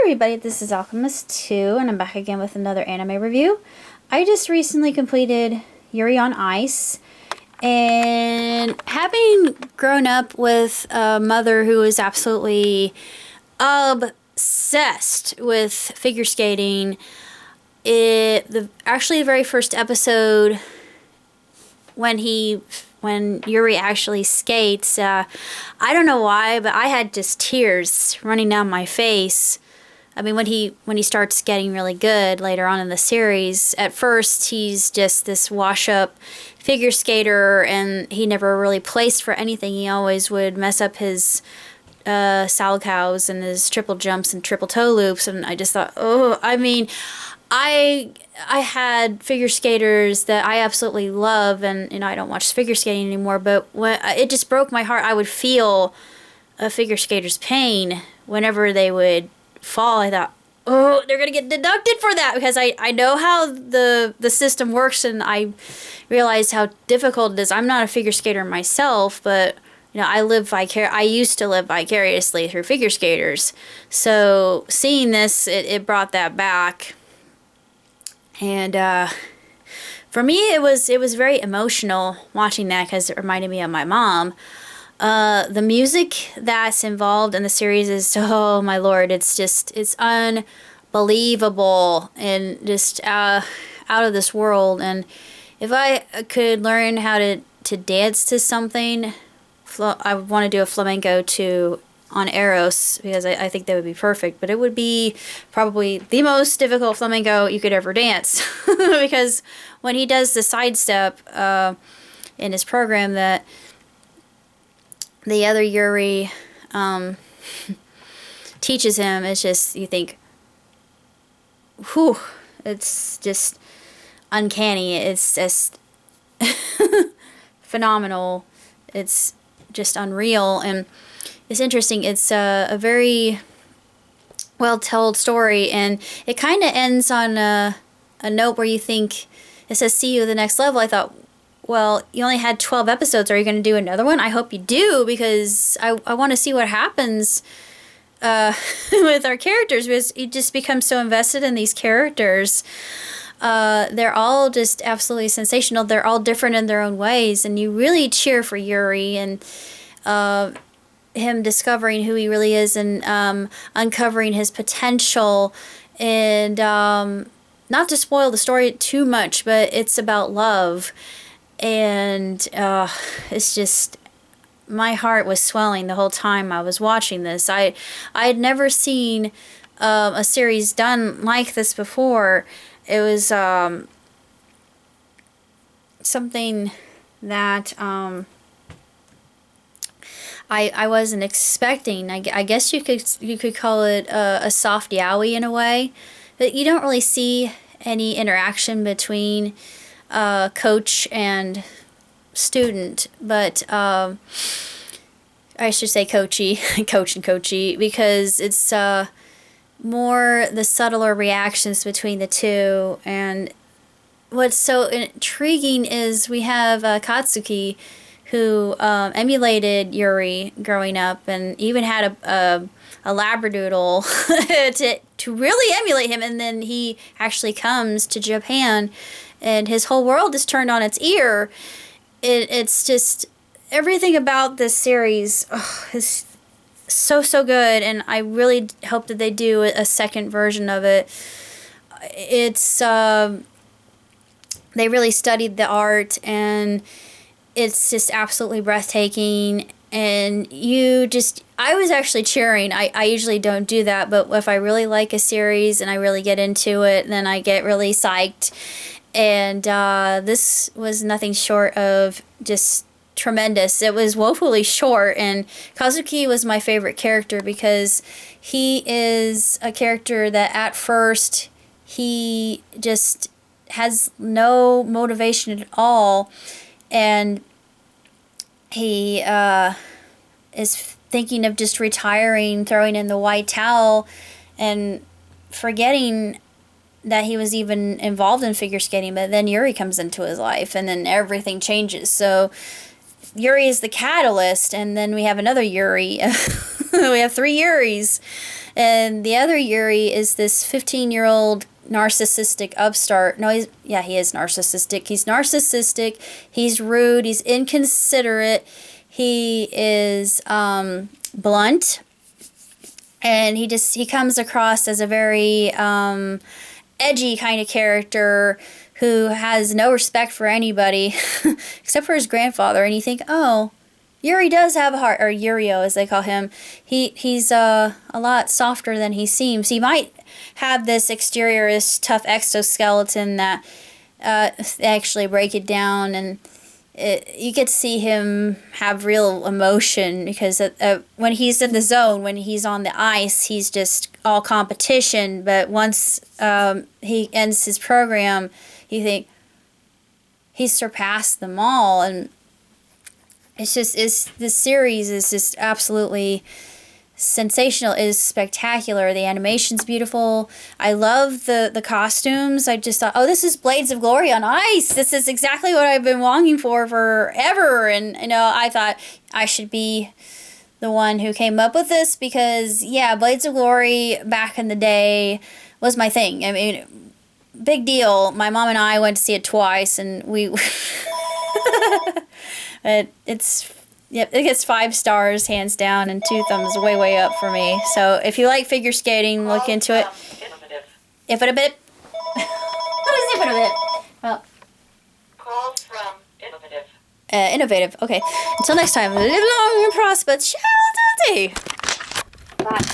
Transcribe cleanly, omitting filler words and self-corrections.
everybody, this is Alchemist 2, and I'm back again with another anime review. I just recently completed Yuri on Ice, and having grown up with a mother who is absolutely obsessed with figure skating, actually the very first episode when Yuri actually skates, I don't know why, but I had just tears running down my face. I mean, when he starts getting really good later on in the series, at first he's just this wash-up figure skater, and he never really placed for anything. He always would mess up his salad cows and his triple jumps and triple toe loops, and I just thought, oh, I mean, I had figure skaters that I absolutely love, and I don't watch figure skating anymore, but when it just broke my heart. I would feel a figure skater's pain whenever they would fall. I thought, oh, they're gonna get deducted for that, because I know how the system works, and I realized how difficult it is. I'm not a figure skater myself, but I used to live vicariously through figure skaters. So seeing this, it brought that back. And for me, it was very emotional watching that, because it reminded me of my mom. The music that's involved in the series is, oh my lord, it's unbelievable and just out of this world. And if I could learn how to dance to something, I would want to do a flamenco on Eros, because I think that would be perfect. But it would be probably the most difficult flamenco you could ever dance, because when he does the sidestep in his program that the other Yuri teaches him, it's just, you think, whew, it's just uncanny. It's just phenomenal. It's just unreal. And it's interesting. It's a very well-told story, and it kind of ends on a note where you think, it says, see you at the next level. I thought, well, you only had 12 episodes. Are you going to do another one? I hope you do, because I want to see what happens with our characters, because you just become so invested in these characters. They're all just absolutely sensational. They're all different in their own ways, and you really cheer for Yuri and him discovering who he really is, and uncovering his potential. And not to spoil the story too much, but it's about love. And it's just, my heart was swelling the whole time I was watching this. I had never seen a series done like this before. It was something that I wasn't expecting. I guess you could call it a soft yaoi in a way, but you don't really see any interaction between coach and student, but I should say coachy, coach and coachy, because it's more the subtler reactions between the two. And what's so intriguing is we have Katsuki, who emulated Yuri growing up, and even had a labradoodle to really emulate him. And then he actually comes to Japan, and his whole world is turned on its ear. It's just, everything about this series is so good, and I really hope that they do a second version of it. It's they really studied the art, and it's just absolutely breathtaking. And I was actually cheering. I usually don't do that, but if I really like a series and I really get into it, then I get really psyched. And this was nothing short of just tremendous. It was woefully short, and Kazuki was my favorite character, because he is a character that at first he just has no motivation at all, and he is thinking of just retiring, throwing in the white towel, and forgetting that he was even involved in figure skating. But then Yuri comes into his life, and then everything changes. So Yuri is the catalyst, and then we have another Yuri. We have 3 Yuris. And the other Yuri is this 15-year-old narcissistic upstart. No, he is narcissistic. He's narcissistic. He's rude. He's inconsiderate. He is blunt. And he comes across as a very edgy kind of character who has no respect for anybody except for his grandfather. And you think, oh, Yuri does have a heart, or Yurio as they call him. He's a lot softer than he seems. He might have this exterior, this tough exoskeleton that they actually break it down, and you get to see him have real emotion, because when he's in the zone, when he's on the ice, he's just all competition. But once he ends his program, you think he's surpassed them all. And this series is just absolutely sensational. It is spectacular. The animation's beautiful. I love the costumes. I just thought, oh, this is Blades of Glory on ice. This is exactly what I've been longing for forever. And I thought I should be the one who came up with this, because yeah, Blades of Glory back in the day was my thing. I mean, big deal. My mom and I went to see it twice, and we it gets 5 stars hands down, and 2 thumbs way up for me. So if you like figure skating, look into it. If it a bit. What is if it a bit? Well, Calls from innovative. Innovative. Okay. Until next time, live long and prosper. Ciao, Daddy. Bye.